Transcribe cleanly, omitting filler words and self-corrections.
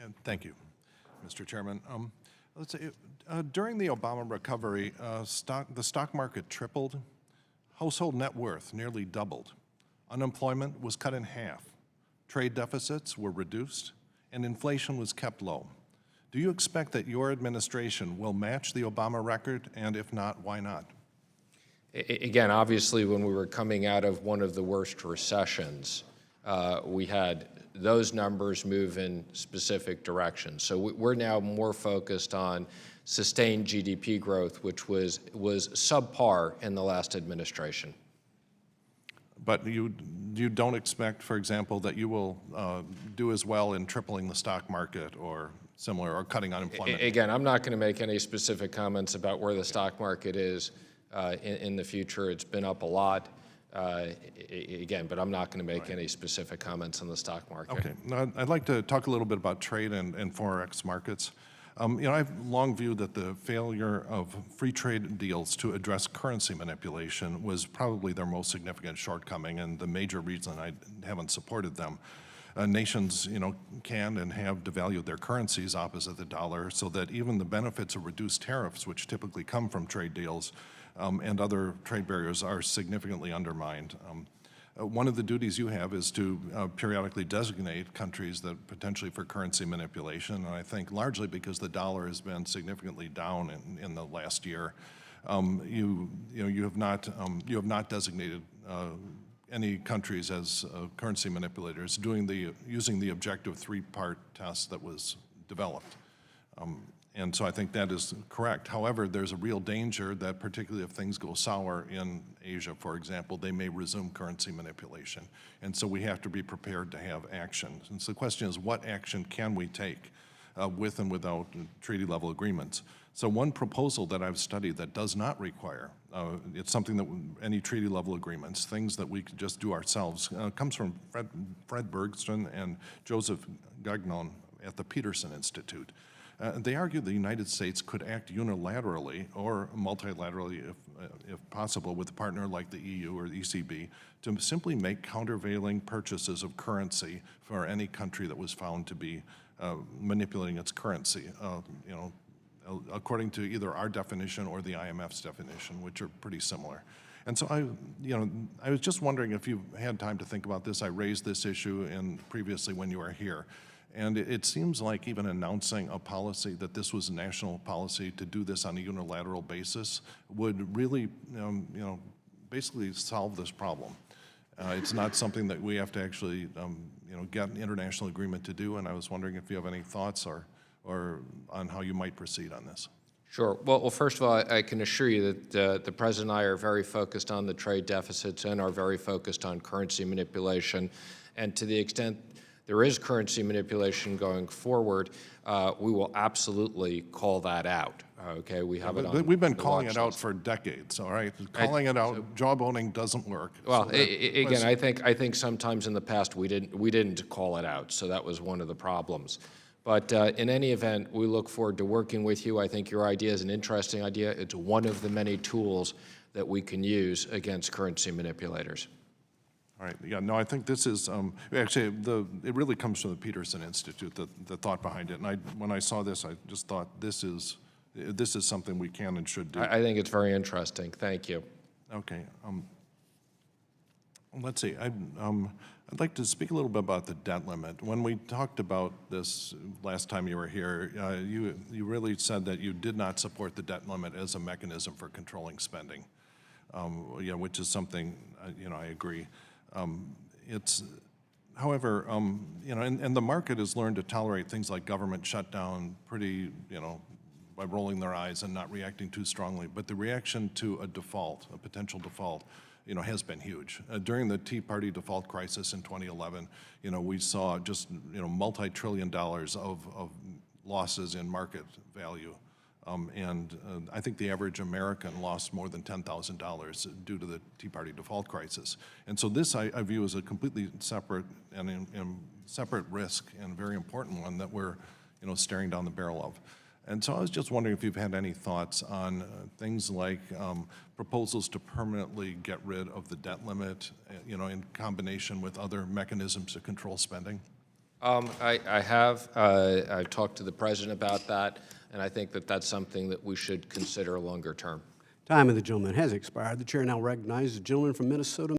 And thank you, Mr. Chairman. Let's say, during the Obama recovery, the stock market tripled, household net worth nearly doubled, unemployment was cut in half, trade deficits were reduced, and inflation was kept low. Do you expect that your administration will match the Obama record, and if not, why not? Again, obviously, when we were coming out of one of the worst recessions, we had those numbers move in specific directions. So we're now more focused on sustained GDP growth, which was subpar in the last administration. But you don't expect, for example, that you will do as well in tripling the stock market or similar, or cutting unemployment? Again, I'm not going to make any specific comments about where the stock market is in the future. It's been up a lot. Again, but I'm not going to make any specific comments on the stock market. Okay. Now, I'd like to talk a little bit about trade and Forex markets. I've long viewed that the failure of free trade deals to address currency manipulation was probably their most significant shortcoming and the major reason I haven't supported them. Nations, can and have devalued their currencies opposite the dollar so that even the benefits of reduced tariffs, which typically come from trade deals, and other trade barriers are significantly undermined. One of the duties you have is to periodically designate countries that potentially for currency manipulation, and I think largely because the dollar has been significantly down in the last year, you have not designated any countries as currency manipulators using the objective three-part test that was developed. And so I think that is correct. However, there's a real danger that particularly if things go sour in Asia, for example, they may resume currency manipulation. And so we have to be prepared to have action. And so the question is, what action can we take with and without treaty-level agreements? So one proposal that I've studied that does not require, it's something that any treaty-level agreements, things that we could just do ourselves, comes from Fred Bergsten and Joseph Gagnon at the Peterson Institute. They argue the United States could act unilaterally or multilaterally, if possible, with a partner like the EU or the ECB to simply make countervailing purchases of currency for any country that was found to be manipulating its currency, according to either our definition or the IMF's definition, which are pretty similar. And so I was just wondering if you had time to think about this. I raised this issue previously when you were here. And it seems like even announcing a policy that this was a national policy to do this on a unilateral basis would really, basically solve this problem. It's not something that we have to actually, get an international agreement to do. And I was wondering if you have any thoughts or on how you might proceed on this. Sure. Well, first of all, I can assure you that the President and I are very focused on the trade deficits and are very focused on currency manipulation. And to the extent there is currency manipulation going forward, we will absolutely call that out. Okay, we have it on. We've been calling it out for decades. All right, calling it out, jawboning doesn't work. Well, so again, I think sometimes in the past we didn't call it out, so that was one of the problems. But in any event, we look forward to working with you. I think your idea is an interesting idea. It's one of the many tools that we can use against currency manipulators. All right. Yeah. No, I think this is actually it really comes from the Peterson Institute, the thought behind it. And when I saw this, I just thought this is something we can and should do. I think it's very interesting. Thank you. Okay. Let's see. I'd like to speak a little bit about the debt limit. When we talked about this last time you were here, you really said that you did not support the debt limit as a mechanism for controlling spending. Which is something I agree. However, and the market has learned to tolerate things like government shutdown pretty, by rolling their eyes and not reacting too strongly. But the reaction to a potential default, has been huge. During the Tea Party default crisis in 2011, we saw just, multi-trillion dollars of losses in market value. I think the average American lost more than $10,000 due to the Tea Party default crisis. And so this I view as a completely separate and separate risk and very important one that we're staring down the barrel of. And so I was just wondering if you've had any thoughts on things like proposals to permanently get rid of the debt limit, in combination with other mechanisms to control spending. I have. I've talked to the president about that, and I think that that's something that we should consider longer term. Time of the gentleman has expired. The chair now recognizes the gentleman from Minnesota.